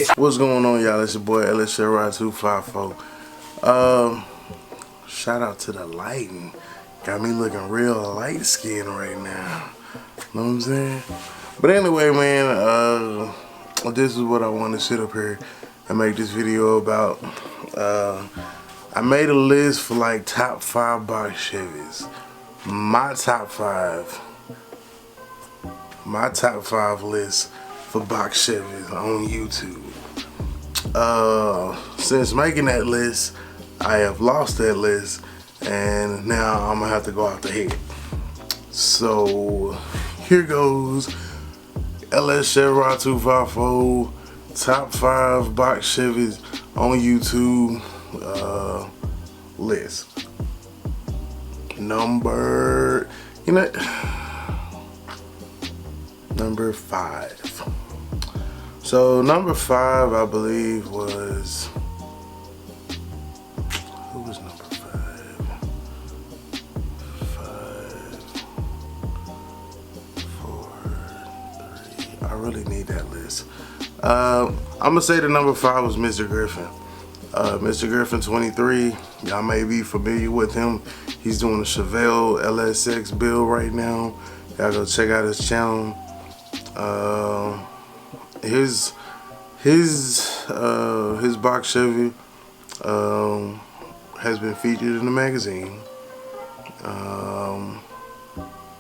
Chevy. What's going on, y'all? It's your boy LSCR254. Shout out to the lighting. Got me looking real light skinned right now. Know what I'm saying? But anyway, man, this is what I want to sit up here and make this video about. I made a list for like top 5 box Chevys. My top 5 list for box Chevys on YouTube. Since making that list, I have lost that list, and now I'm gonna have to go out the head. So here goes LSCR254 top 5 box Chevys on YouTube list. Number 5. So number 5, I believe, was, who was number 5? 5, 4, 3. I really need that list. I'm gonna say the number 5 was Mr. Griffin. Mr. Griffin 23. Y'all may be familiar with him. He's doing a Chevelle LSX build right now. Y'all go check out his channel. His box Chevy has been featured in the magazine.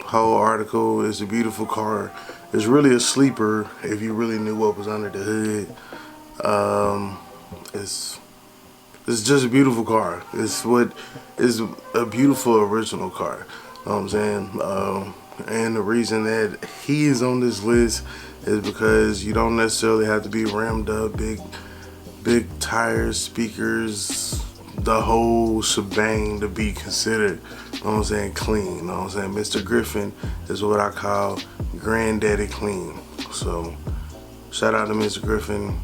Whole article is a beautiful car. It's really a sleeper if you really knew what was under the hood. It's just a beautiful car. It's a beautiful original car. You know what I'm saying? And the reason that he is on this list is because you don't necessarily have to be rammed up, big tires, speakers, the whole shebang to be considered, you know what I'm saying, clean. You know what I'm saying? Mr. Griffin is what I call granddaddy clean. So shout out to Mr. Griffin.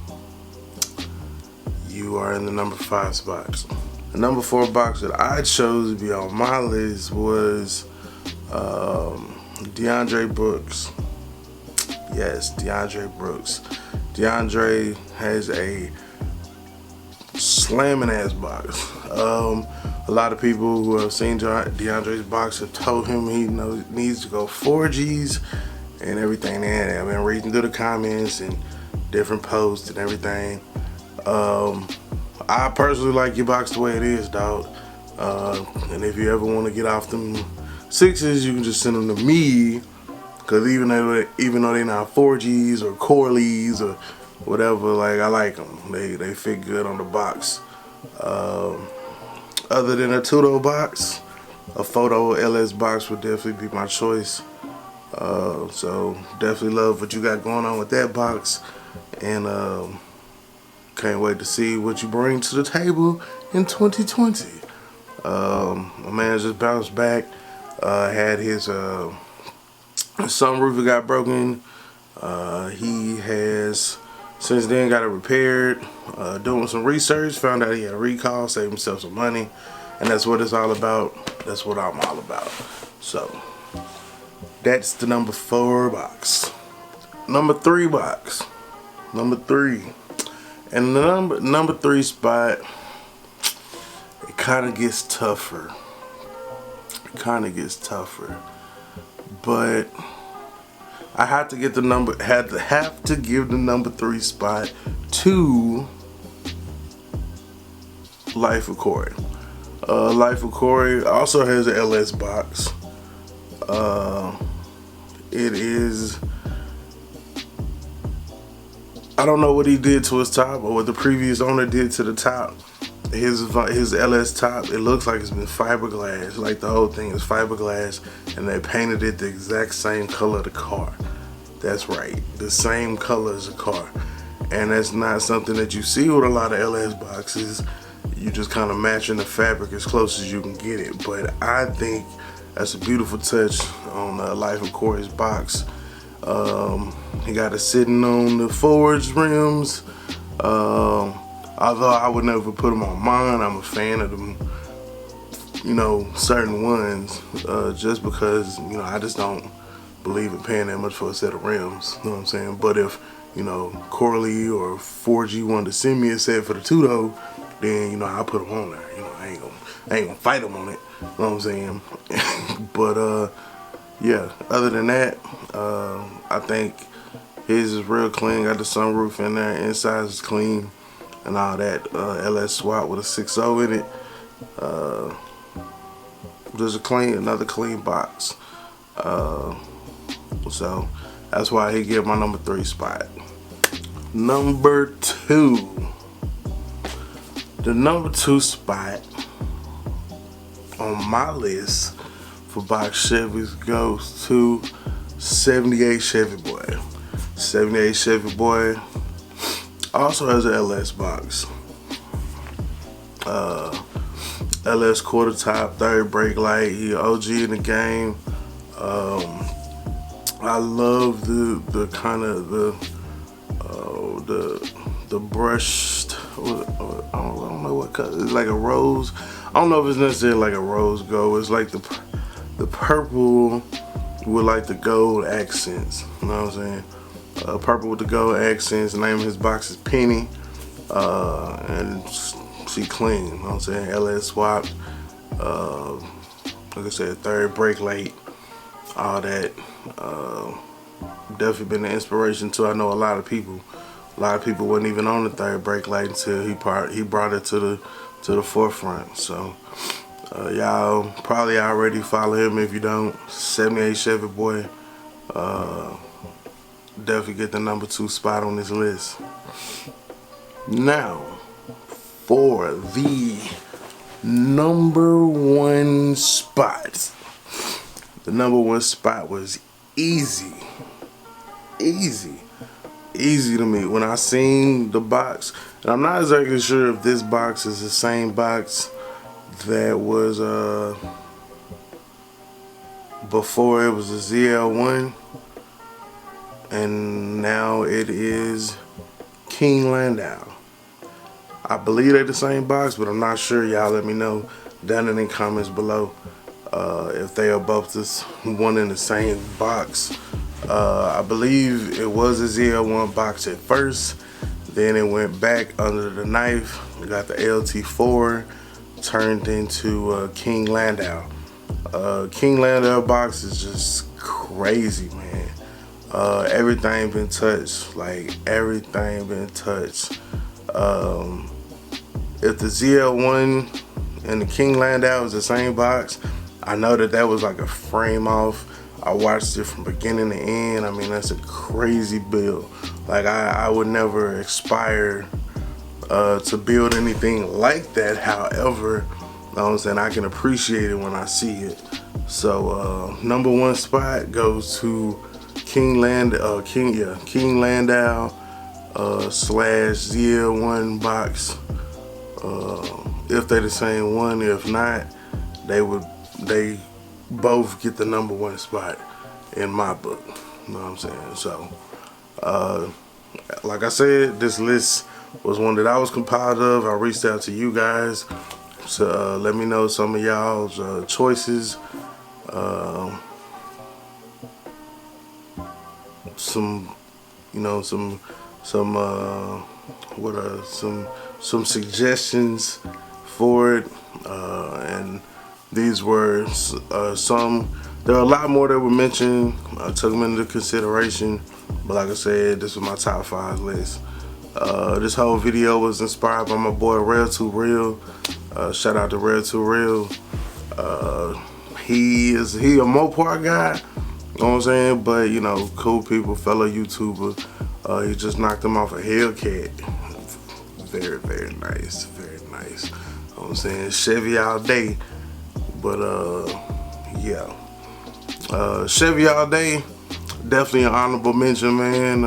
You are in the number 5 spot. The number 4 box that I chose to be on my list was DeAndre Brooks. Yes, DeAndre Brooks. DeAndre has a slamming ass box. A lot of people who have seen DeAndre's box have told him he needs to go 4Gs and everything. And I've been reading through the comments and different posts and everything. I personally like your box the way it is, dog. And if you ever want to get off them 6s, you can just send them to me. Cause even though they're not 4Gs or Corleys or whatever, like, I like them. They fit good on the box. Other than a two-door box, a photo LS box would definitely be my choice. So definitely love what you got going on with that box, and can't wait to see what you bring to the table in 2020. My man just bounced back. Had his sunroof got broken. He has since then got it repaired. Doing some research, found out he had a recall, saved himself some money, and that's what it's all about. That's what I'm all about. So that's the number 4 box. Number 3 box. Number 3. And the number 3 spot, it kind of gets tougher. But I have to give the number 3 spot to Life of Corey. Life of Corey also has an LS box. It is, I don't know what he did to his top or what the previous owner did to the top. His LS top, it looks like it's been fiberglass. Like the whole thing is fiberglass, and they painted it the exact same color of the car. That's right, the same color as the car. And that's not something that you see with a lot of LS boxes. You just kind of matching the fabric as close as you can get it. But I think that's a beautiful touch on Life of Corey's box. He got it sitting on the forged rims. Although I would never put them on mine, I'm a fan of them, certain ones, just because, I just don't believe in paying that much for a set of rims, you know what I'm saying? But if you know, Corley or 4G wanted to send me a set for the two-door, then, you know, I put them on there. You know, I ain't gonna fight them on it. You know what I'm saying? But yeah, other than that, I think his is real clean. Got the sunroof in there, inside is clean and all that. LS swap with a 6.0 in it. Just another clean box. So that's why he get my number 3 spot. Number 2. The number 2 spot on my list for box Chevys goes to 78 Chevy Boy. 78 Chevy Boy also has an LS box. LS quarter top, third brake light. He OG in the game. I love the kind of the brushed. I don't know what color. It's like a rose. I don't know if it's necessarily like a rose gold. It's like the purple with like the gold accents. You know what I'm saying? Purple with the gold accents. The name of his box is Penny. And she clean. You know what I'm saying? LS swap. Like I said, third brake light. All that. Definitely been an inspiration to, I know, a lot of people. A lot of people wasn't even on the third brake light until he brought it to the forefront. So y'all probably already follow him. If you don't, 78 Chevy Boy, definitely get the number 2 spot on this list. Now for the number 1 spot. The number 1 spot was easy to me when I seen the box. And I'm not exactly sure if this box is the same box that was before it was a ZL1 and now it is King Landau. I believe they're the same box, but I'm not sure. Y'all let me know down in the comments below if they are both this one in the same box. I believe it was a ZL1 box at first, then it went back under the knife. We got the LT4 turned into King Landau. King Landau box is just crazy, man. Everything been touched, like everything been touched. If the ZL1 and the King Landau is the same box, I know that was like a frame off. I watched it from beginning to end. I mean, that's a crazy build. Like I would never aspire to build anything like that. However, you know what I'm saying, I can appreciate it when I see it. So number 1 spot goes to King Landau slash ZL1 box. If they're the same one, if not, they both get the number 1 spot in my book. You know what I'm saying? So like I said, this list was one that I was compiled of. I reached out to you guys to let me know some of y'all's choices, some suggestions for it, and these were some. There are a lot more that were mentioned. I took them into consideration, but like I said, this was my top 5 list. This whole video was inspired by my boy Real to Real. Shout out to Real to Real. He a Mopar guy, you know what I'm saying? But you know, cool people, fellow YouTuber. He just knocked him off a Hellcat. Very, very nice, very nice. You know what I'm saying? Chevy all day. But yeah. Chevy all day, definitely an honorable mention, man.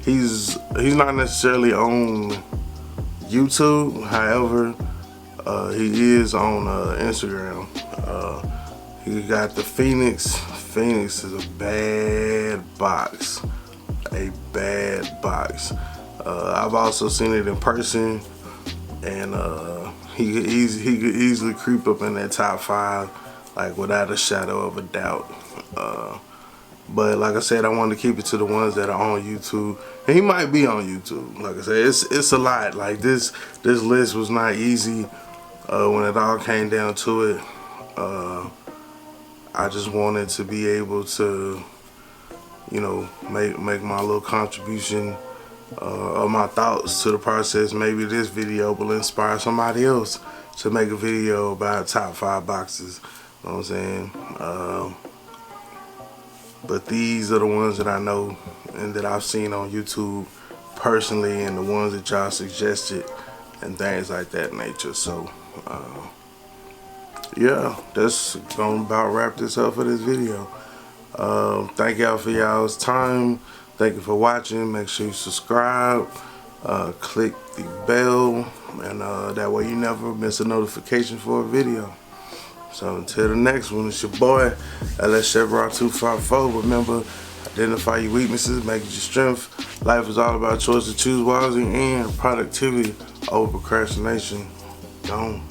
He's not necessarily on YouTube, however, he is on Instagram. He got the Phoenix. Phoenix is a bad box. A bad box. I've also seen it in person, and he could easily creep up in that top 5, like without a shadow of a doubt. But like I said, I wanted to keep it to the ones that are on YouTube. And he might be on YouTube. Like I said, it's a lot. Like this list was not easy when it all came down to it. I just wanted to be able to, you know, make my little contribution of my thoughts to the process. Maybe this video will inspire somebody else to make a video about top 5 boxes. You know what I'm saying? But these are the ones that I know and that I've seen on YouTube personally, and the ones that y'all suggested and things like that nature. So yeah, that's gonna about wrap this up for this video. Thank y'all for y'all's time. Thank you for watching. Make sure you subscribe, click the bell, and that way you never miss a notification for a video. So until the next one, it's your boy LSCR254. Remember, identify your weaknesses, make it your strength. Life is all about choice to choose wisely and productivity over procrastination. Gone.